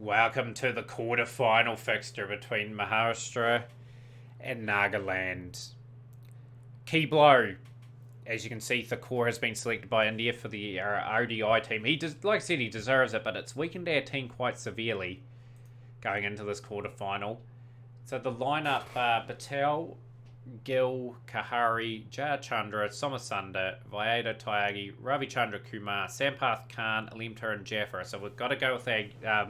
Welcome to the quarter-final fixture between Maharashtra and Nagaland. Key blow. As you can see, Thakur has been selected by India for the ODI team. Like I said, he deserves it, but it's weakened our team quite severely going into this quarter-final. So the lineup, Patel, Gill, Kahari, Jayachandra, Somasunda, Vyeda Tyagi, Ravichandra Kumar, Sampath Khan, Alimtar and Jaffer. So we've got to go with our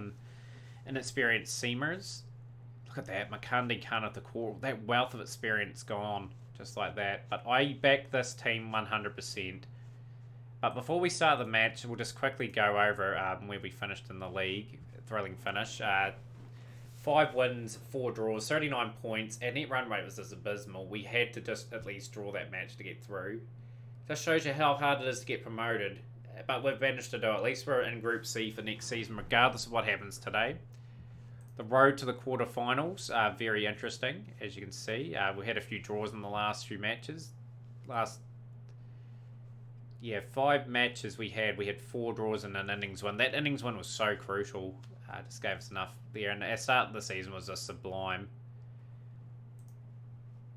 inexperienced seamers. Look at that, Makandi Khan at the core. That wealth of experience gone, just like that. But I back this team 100%. But before we start the match, we'll just quickly go over where we finished in the league. Thrilling finish. 5 wins, 4 draws, 39 points. Our net run rate was just abysmal. We had to just at least draw that match to get through. Just shows you how hard it is to get promoted. But we've managed to do it. At least we're in Group C for next season, regardless of what happens today. The road to the quarterfinals are very interesting, as you can see. We had a few draws in the last few matches. 5 matches we had 4 draws and an innings win. That innings win was so crucial. Just gave us enough there. And our start of the season was just sublime.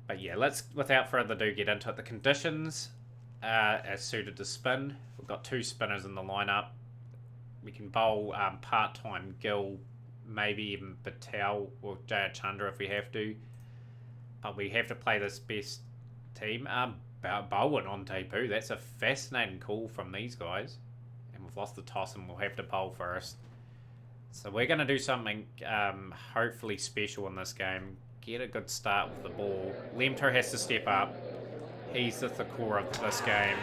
But yeah, let's, without further ado, get into it. The conditions are suited to spin. We've got 2 spinners in the lineup. We can bowl part-time Gill, maybe even Patel or Jayachandra if we have to. But we have to play this best team. Bowen on debut. That's a fascinating call from these guys. And we've lost the toss and we'll have to bowl first. So we're going to do something hopefully special in this game. Get a good start with the ball. Lemter has to step up. He's the core of this game.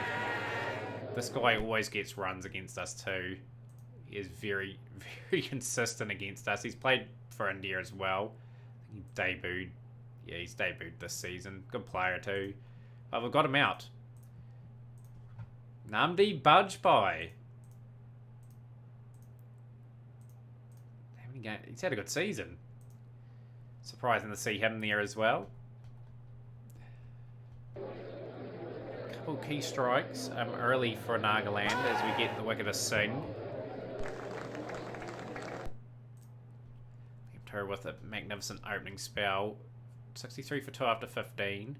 This guy always gets runs against us too. He is very, very consistent against us. He's played for India as well. He debuted. Yeah, he's debuted this season. Good player too. But we've got him out. Namdi Bajpai. He's had a good season. Surprising to see him there as well. Couple key strikes early for Nagaland as we get the wicket to Singh. Kept her with a magnificent opening spell. 63 for 2 after 15.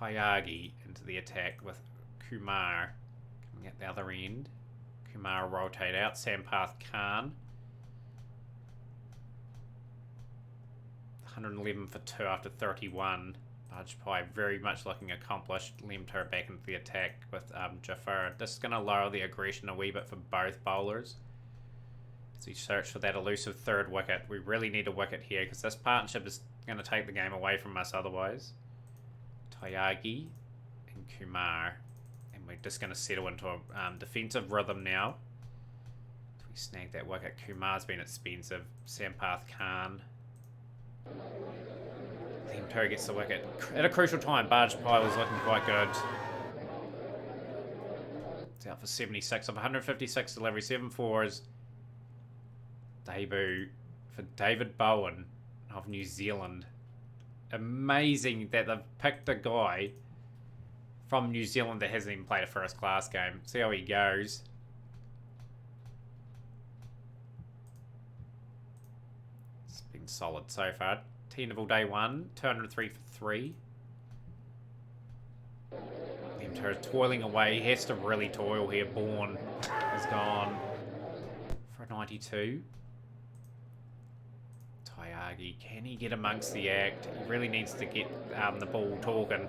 Tyagi into the attack with Kumar coming at the other end. Kumar rotate out. Sampath Khan. 111 for 2 after 31. Bajpai very much looking accomplished. Lemter back into the attack with Jafar. This is going to lower the aggression a wee bit for both bowlers. As we search for that elusive third wicket. We really need a wicket here because this partnership is going to take the game away from us otherwise. Tyagi and Kumar. And we're just going to settle into a defensive rhythm now. We snag that wicket. Kumar's been expensive. Sampath Khan. Lemter gets the wicket. At a crucial time, Bajpai was looking quite good. It's out for 76 of 156 delivery, 7 fours. Debut for David Bowen of New Zealand. Amazing that they've picked a guy from New Zealand that hasn't even played a first class game. See how he goes. It's been solid so far. Interval day 1, 203 for 3. Lemter is toiling away. He has to really toil here. Bourne is gone for a 92. Tyagi, can he get amongst the act? He really needs to get the ball talking.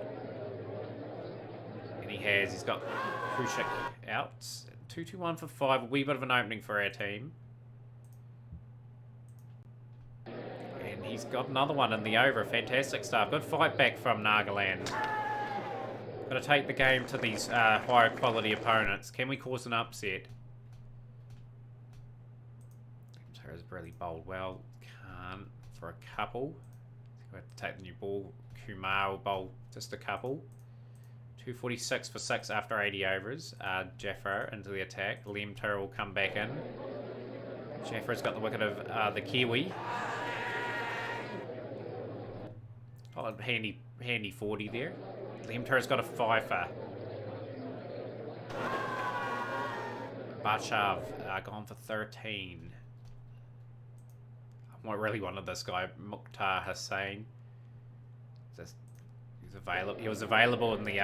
And he has. He's got Krushik out. 2-2-1 for 5. A wee bit of an opening for our team. He's got another one in the over. Fantastic stuff. Good fight back from Nagaland. Got to take the game to these higher quality opponents. Can we cause an upset? Sarah's really bowled well. Can't for a couple. We have to take the new ball. Kumar will bowl just a couple. 246 for 6 after 80 overs. Jaffer into the attack. Lemter will come back in. Jaffer's got the wicket of the Kiwi. Oh, handy 40 there. Lemter's got a 5-fer. Bachav gone for 13. I really wanted this guy, Mukhtar Hussain. Just, he was available in the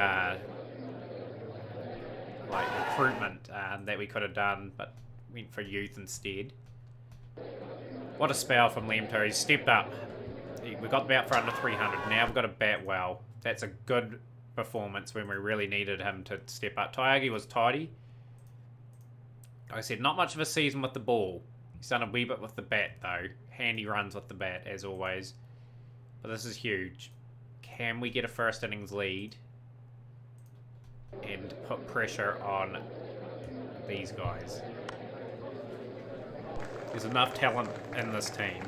like recruitment that we could have done, but went for youth instead. What a spell from Lemto. He's stepped up. We got the bat for under 300. Now we've got to bat well. That's a good performance when we really needed him to step up. Tyagi was tidy. Like I said, not much of a season with the ball. He's done a wee bit with the bat, though. Handy runs with the bat, as always. But this is huge. Can we get a first innings lead and put pressure on these guys? There's enough talent in this team.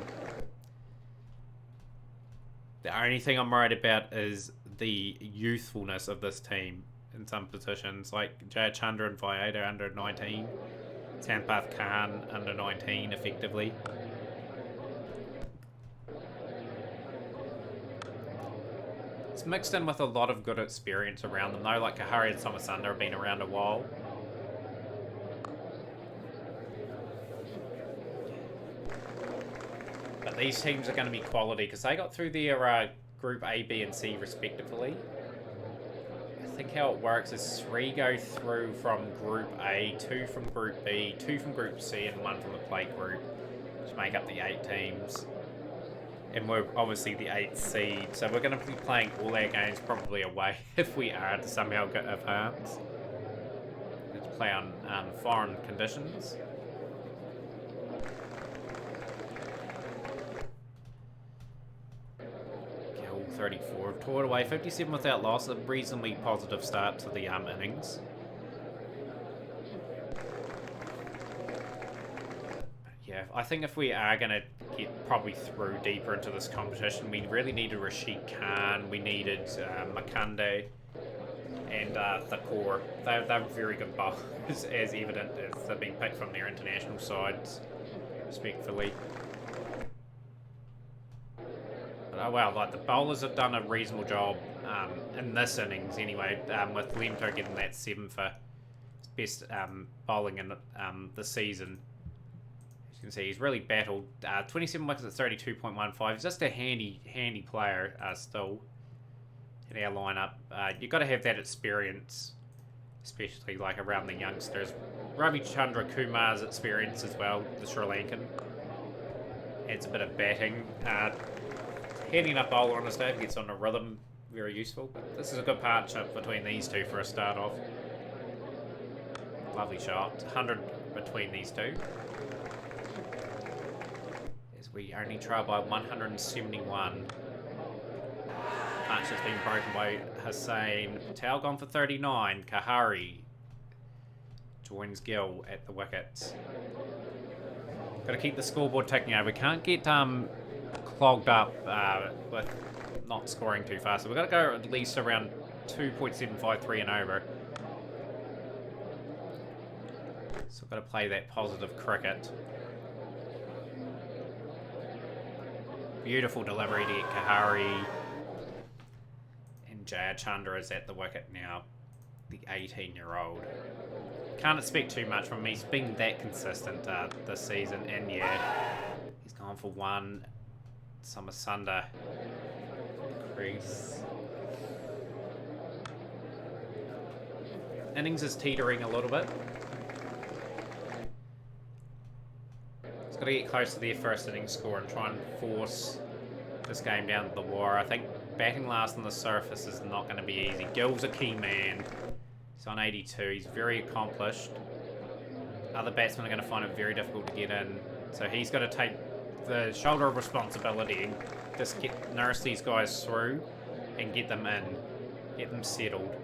The only thing I'm worried about is the youthfulness of this team in some positions, like Jayachandra and Vaeda under 19, Sampath Khan under 19 effectively. It's mixed in with a lot of good experience around them though, like Kahari and Somasunda have been around a while. But these teams are going to be quality because they got through their Group A, B and C respectively. I think how it works is 3 go through from Group A, 2 from Group B, 2 from Group C and 1 from the plate group to make up the 8 teams. And we're obviously the 8th seed, so we're going to be playing all our games probably away if we are to somehow advance. Let's play on foreign conditions. Kill 34, tore away 57 without loss, a reasonably positive start to the innings. Yeah, I think if we are going to get probably through deeper into this competition, we really needed Rashid Khan, we needed Makande, and Thakur. They're very good bowlers, as evident as they've been picked from their international sides, respectfully. But oh well, like the bowlers have done a reasonable job in this innings anyway, with Lemto getting that 7 for best bowling in the season. You can see he's really battled. 27 wickets at 32.15. He's just a handy player still in our lineup. You've got to have that experience, especially like around the youngsters. Ravi Chandra Kumar's experience as well, the Sri Lankan. Adds a bit of batting. Handing up bowler on his day, gets on a rhythm, very useful. This is a good partnership between these two for a start off. Lovely shot. 100 between these two. We only trail by 171. Partnership's been broken by Hussain. Patel gone for 39. Kahari joins Gill at the wickets. Got to keep the scoreboard ticking over. We can't get clogged up with not scoring too fast. So we've got to go at least around 2.753 and over. So we've got to play that positive cricket. Beautiful delivery to get Kahari. And Jayachandra is at the wicket now. The 18-year-old. Can't expect too much from him. He's been that consistent this season. And yeah, he's gone for 1. Somasunda. Crease. Innings is teetering a little bit. Got to get close to their first innings score and try and force this game down to the wire. I think batting last on the surface is not going to be easy. Gill's a key man. He's on 82. He's very accomplished. Other batsmen are going to find it very difficult to get in. So he's got to take the shoulder of responsibility and just nurse these guys through and get them in. Get them settled.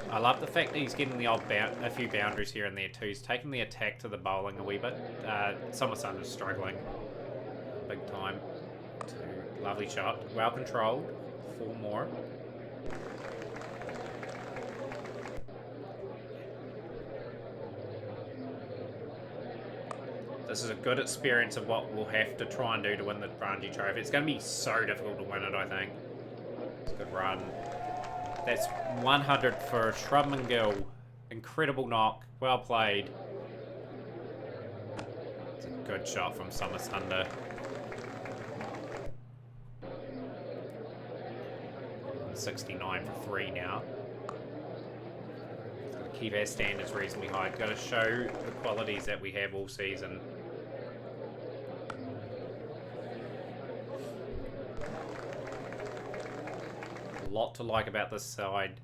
I love the fact that he's getting the odd a few boundaries here and there too. He's taking the attack to the bowling a wee bit. Somasunda's struggling big time. Lovely shot. Well controlled. 4 more. This is a good experience of what we'll have to try and do to win the Ranji Trophy. It's going to be so difficult to win it, I think. It's a good run. That's 100 for Shrubman Gill. Incredible knock. Well played. It's a Good shot from Summer Thunder. $69 for 3 now. Keep our standards reasonably high. Got to show the qualities that we have all season. A lot to like about this side.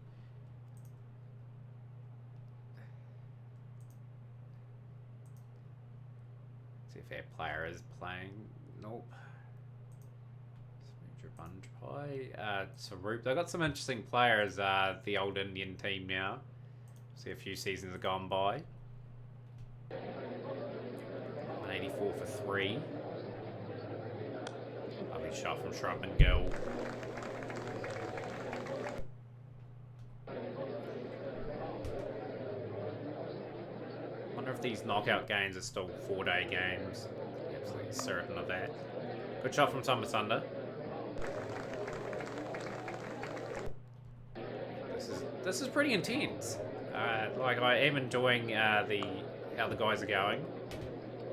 See if our player is playing. Nope. Bunch Pie. Sarup. They've got some interesting players, the old Indian team now. See, a few seasons have gone by. 184 for 3. Lovely shot from Shrubman Gill. Wonder if these knockout games are still 4-day games. Absolutely certain of that. Good shot from Summer Thunder. This is pretty intense. Like, I am enjoying how the guys are going.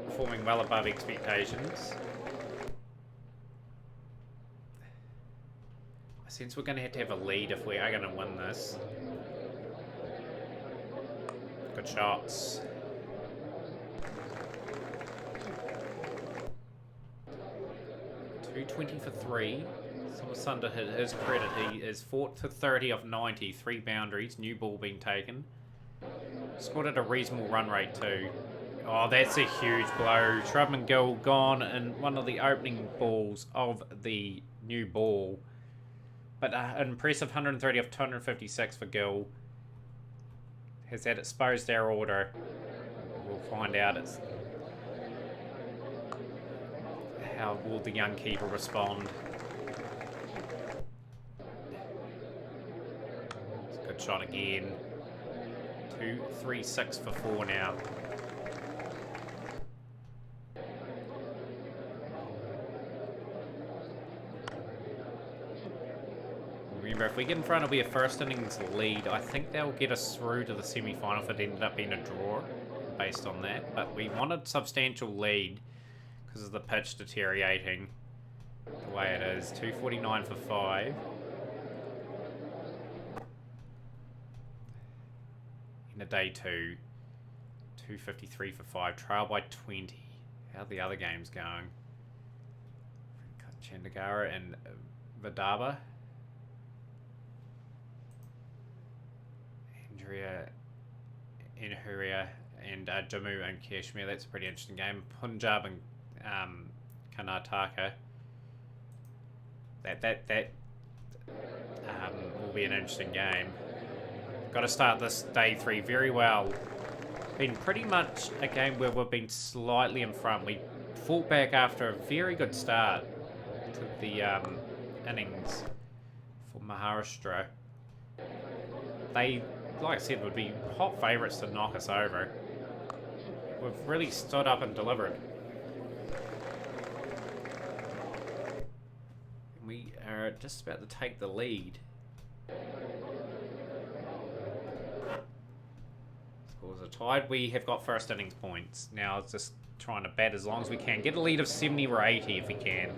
Performing well above expectations. I sense we're going to have a lead if we are going to win this. Good shots. $220 for 3. Thunder hit his credit. He is 4 to 30 of 90, 3 boundaries, new ball being taken. Scored at a reasonable run rate too. Oh, that's a huge blow. Shrubman Gill gone in one of the opening balls of the new ball. But an impressive 130 of 256 for Gill. Has that exposed our order? We'll find out. How will the young keeper respond? Good shot again. 236 for 4 now. Remember, if we get in front, it'll be a first innings lead. I think they'll get us through to the semi-final if it ended up being a draw based on that. But we wanted substantial lead because of the pitch deteriorating the way it is. 249 for 5. In a day 2. 253 for 5. Trail by 20. How are the other games going? Chandagara and Vidarbha. Andrea, Inhuria, and Jammu and Kashmir. That's a pretty interesting game. Punjab and Karnataka. That will be an interesting game. Got to start this day 3 very well. Been pretty much a game where we've been slightly in front. We fought back after a very good start to the innings for Maharashtra. They, like I said, would be hot favourites to knock us over. We've really stood up and delivered. We are just about to take the lead. Scores are tied. We have got first innings points. Now it's just trying to bat as long as we can. Get a lead of 70 or 80 if we can.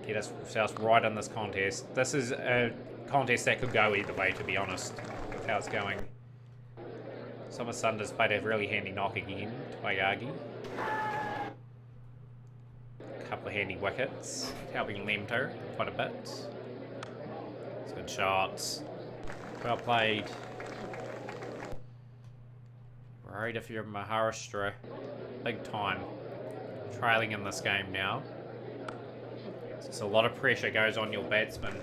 Get ourselves right in this contest. This is a contest that could go either way, to be honest, with how it's going. Summer Thunder's played a really handy knock again to Ayagi. A couple of handy wickets, helping Lemter quite a bit. It's good shots. Well played. Worried if you're Maharashtra. Big time. Trailing in this game now. So a lot of pressure goes on your batsman.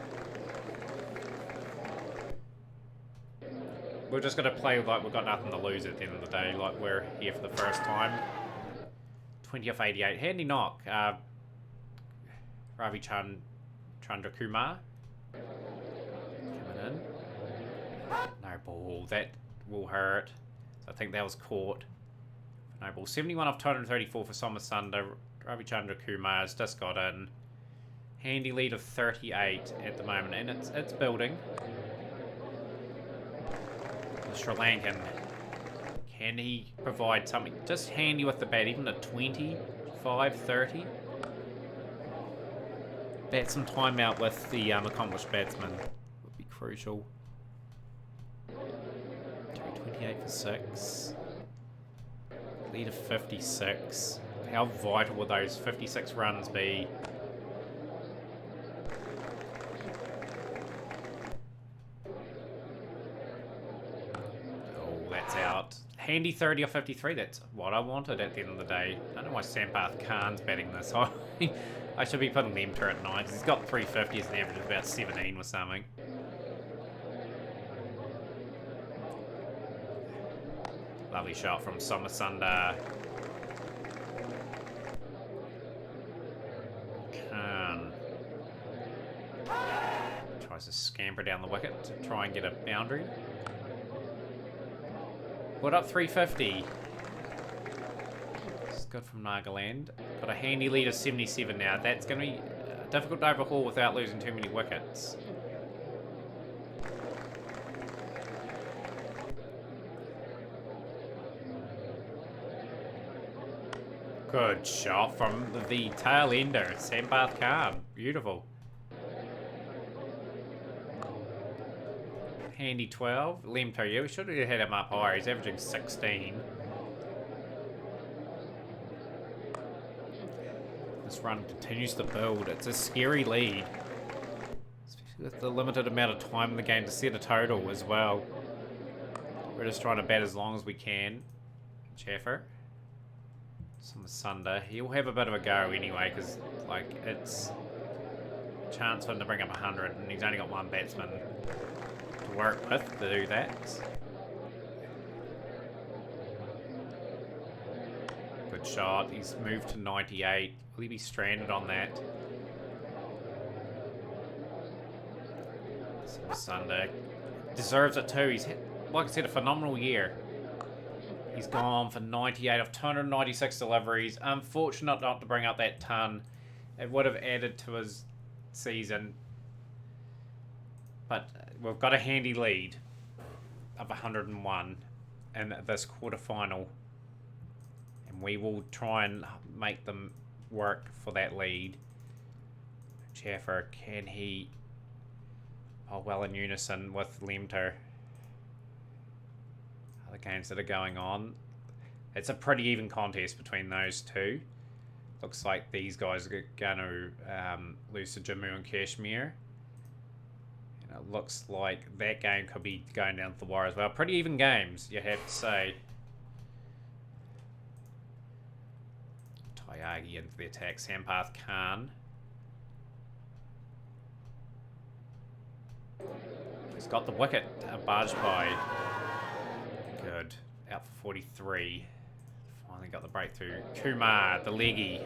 We're just going to play like we've got nothing to lose at the end of the day, like we're here for the first time. 20 off 88. Handy knock. Ravi Chandra Kumar. Coming in. No ball. That will hurt. So I think that was caught. No ball. 71 off 234 for Somasunda. Ravi Chandra Kumar has just got in. Handy lead of 38 at the moment, and it's building. The Sri Lankan Can he provide something just handy with the bat, even a 25, 30? Bat some time out with the accomplished batsman would be crucial. 228 for 6. Lead of 56. How vital would those 56 runs be? Oh, that's out. Handy 30 or 53. That's what I wanted at the end of the day. I don't know why Sampath Khan's batting this high. I should be putting Lemter at 9 because he's got 350s and average of about 17 or something. Lovely shot from Somasunda. Khan tries to scamper down the wicket to try and get a boundary. Put up 350. This is good from Nagaland. Got a handy lead of 77 now. That's going to be difficult to overhaul without losing too many wickets. Good shot from the tail ender, Sampath Khan. Beautiful. Handy 12. Lemter, yeah, we should have had him up higher. He's averaging 16. This run continues to build. It's a scary lead. Especially with the limited amount of time in the game to set a total as well. We're just trying to bat as long as we can. Chaffer. Somasunda. He'll have a bit of a go anyway, because like it's a chance for him to bring up 100, and he's only got one batsman to work with to do that. Good shot. He's moved to 98. Will he be stranded on that? Somasunda deserves it too. He's had, like I said, a phenomenal year. He's gone for 98 of 296 deliveries. Unfortunate not to bring up that ton. It would have added to his season. But we've got a handy lead of 101 in this quarterfinal. And we will try and make them work for that lead. Chaffer, can he... Oh, well in unison with Lemter. Other games that are going on. It's a pretty even contest between those two. Looks like these guys are going to lose to Jammu and Kashmir. And it looks like that game could be going down to the wire as well. Pretty even games, you have to say. Tyagi into the attack. Sampath Khan. He's got the wicket. Barged by. Good. Out for 43. Finally got the breakthrough. Kumar, the leggy.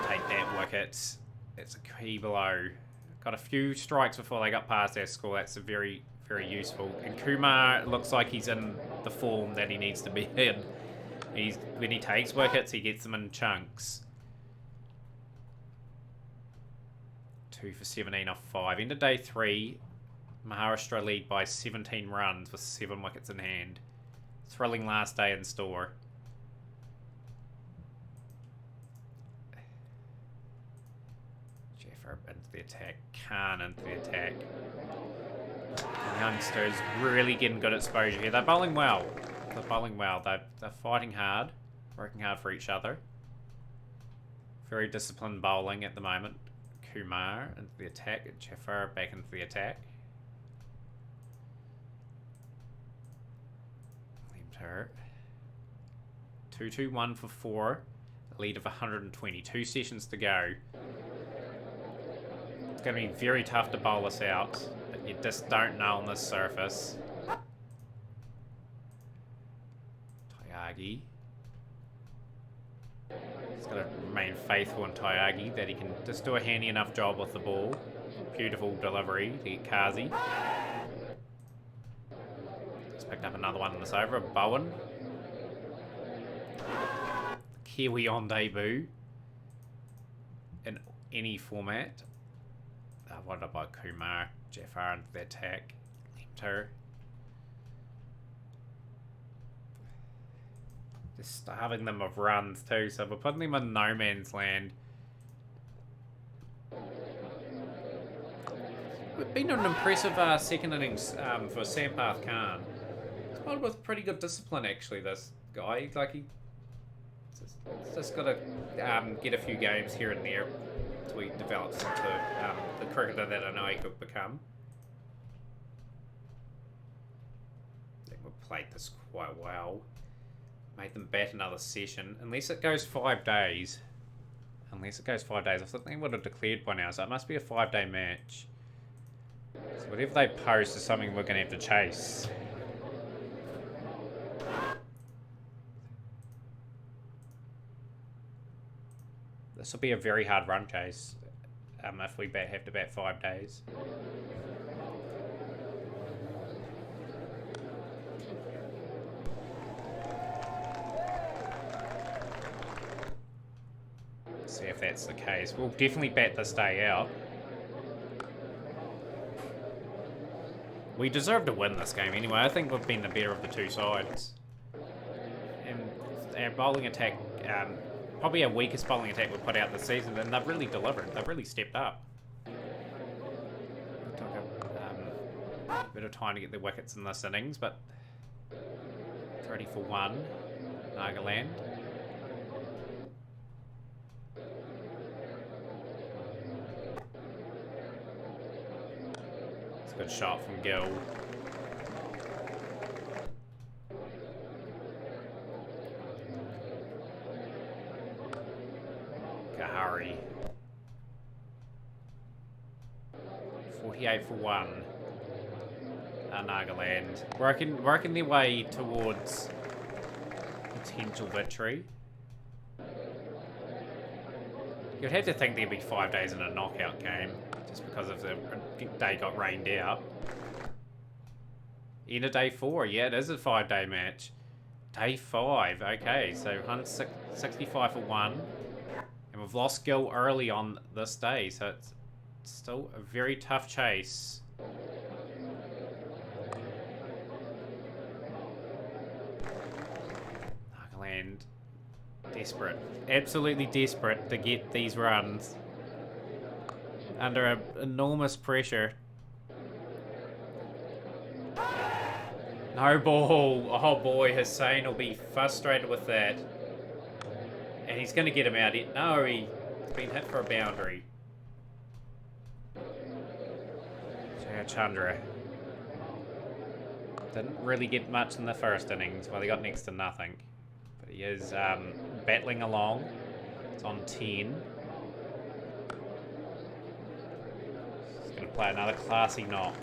Take that wicket. It's a key below. Got a few strikes before they got past their score. That's a very, very useful. And Kumar looks like he's in the form that he needs to be in. When he takes wickets, he gets them in chunks. 2 for 17 off 5. Into day 3. Maharashtra lead by 17 runs with 7 wickets in hand. Thrilling last day in store. Jaffer into the attack. Khan into the attack. The youngsters really getting good exposure here. They're bowling well. They're bowling well. They're fighting hard. Working hard for each other. Very disciplined bowling at the moment. Kumar into the attack. Jaffer back into the attack. 2-2-1 for 4. A lead of 120. 2 sessions to go. It's going to be very tough to bowl us out, but you just don't know on this surface. Tyagi. He's got to remain faithful in Tyagi that he can just do a handy enough job with the ball. Beautiful delivery to get Kazi. Picked up another one in this over. Bowen. Kiwi on debut. In any format. What about Kumar? Jaffer into the attack. Lemter. They're starving them of runs too, so we're putting them in no man's land. We've been an impressive second innings for Sampath Khan. He's played with pretty good discipline, actually, this guy. Like, he's just got to get a few games here and there until he develops into the cricketer that I know he could become. I think we've played this quite well. Made them bat another session. Unless it goes 5 days. I think they would have declared by now, so it must be a 5-day match. So whatever they post is something we're going to have to chase. This will be a very hard run chase if we have to bat 5 days. See if that's the case. We'll definitely bat this day out. We deserve to win this game anyway. I think we've been the better of the two sides. And our bowling attack, probably our weakest bowling attack we've put out this season, and they've really delivered. They've really stepped up. It took a bit of time to get the wickets in this innings, but 30 for 1, Nagaland. Good shot from Gill. Kahari. 48 for 1. Nagaland. Working their way towards potential victory. You'd have to think there'd be 5 days in a knockout game. Just because of the day got rained out. End of day 4. Yeah, it is a 5-day match. Day 5. Okay, so 165 for 1. And we've lost Gill early on this day, so it's still a very tough chase. Nagaland. Desperate. Absolutely desperate to get these runs. Under enormous pressure. No ball. Oh boy, Hussain will be frustrated with that. And he's going to get him out. No, he's been hit for a boundary. Chandra. Didn't really get much in the first innings. Well, he got next to nothing. But he is battling along. It's on 10. Play another classy knock.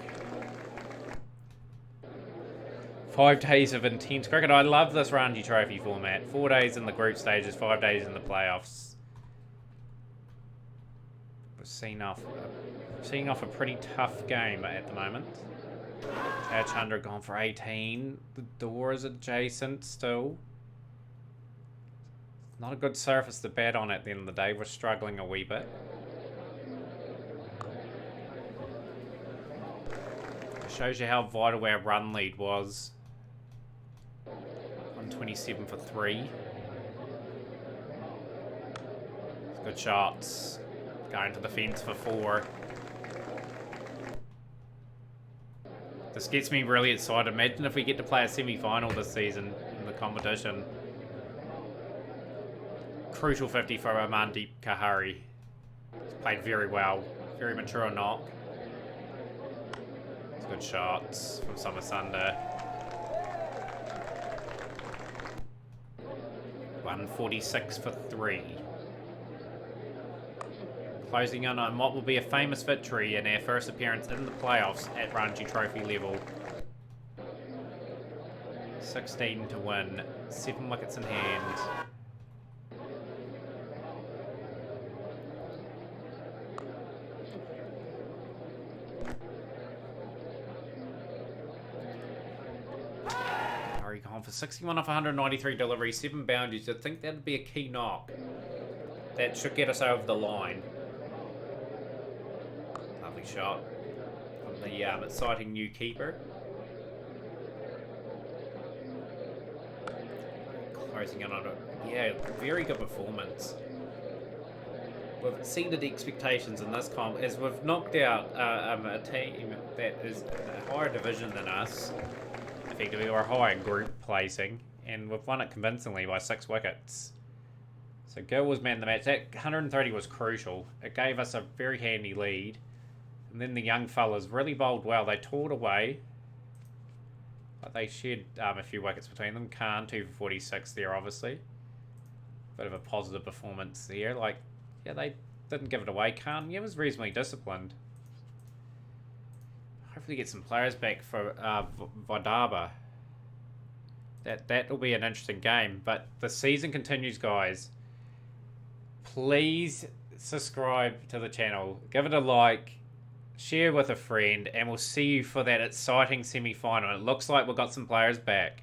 5 days of intense cricket. I love this Ranji Trophy format. 4 days in the group stages, 5 days in the playoffs. We're seeing off a pretty tough game at the moment. Chandra gone for 18. The door is adjacent still. Not a good surface to bat on at the end of the day. We're struggling a wee bit. Shows you how vital our run lead was. 127 for 3. Good shots. Going to the fence for 4. This gets me really excited. Imagine if we get to play a semi-final this season in the competition. Crucial 50 for Amandeep Kahari. He's played very well. Very mature knock. Good shots from Somasunda. 146 for 3. Closing in on what will be a famous victory in our first appearance in the playoffs at Ranji Trophy level. 16 to win. 7 wickets in hand. Gone for 61 off 193 deliveries, 7 boundaries. You'd think that'd be a key knock. That should get us over the line. Lovely shot from the exciting new keeper. closing in on it. Yeah, very good performance. We've exceeded expectations in this comp as we've knocked out a team that is a higher division than us, effectively, or a higher group placing, and we've won it convincingly by 6 wickets. So Gill was man of the match. That 130 was crucial. It gave us a very handy lead. And then the young fellas really bowled well. They tore away. But they shared a few wickets between them. Khan, 2 for 46 there, obviously. Bit of a positive performance there. Like, yeah, they didn't give it away. Khan, yeah, was reasonably disciplined. Hopefully get some players back for Vadaba. That'll be an interesting game. But the season continues, guys. Please subscribe to the channel. Give it a like. Share with a friend. And we'll see you for that exciting semi-final. It looks like we've got some players back.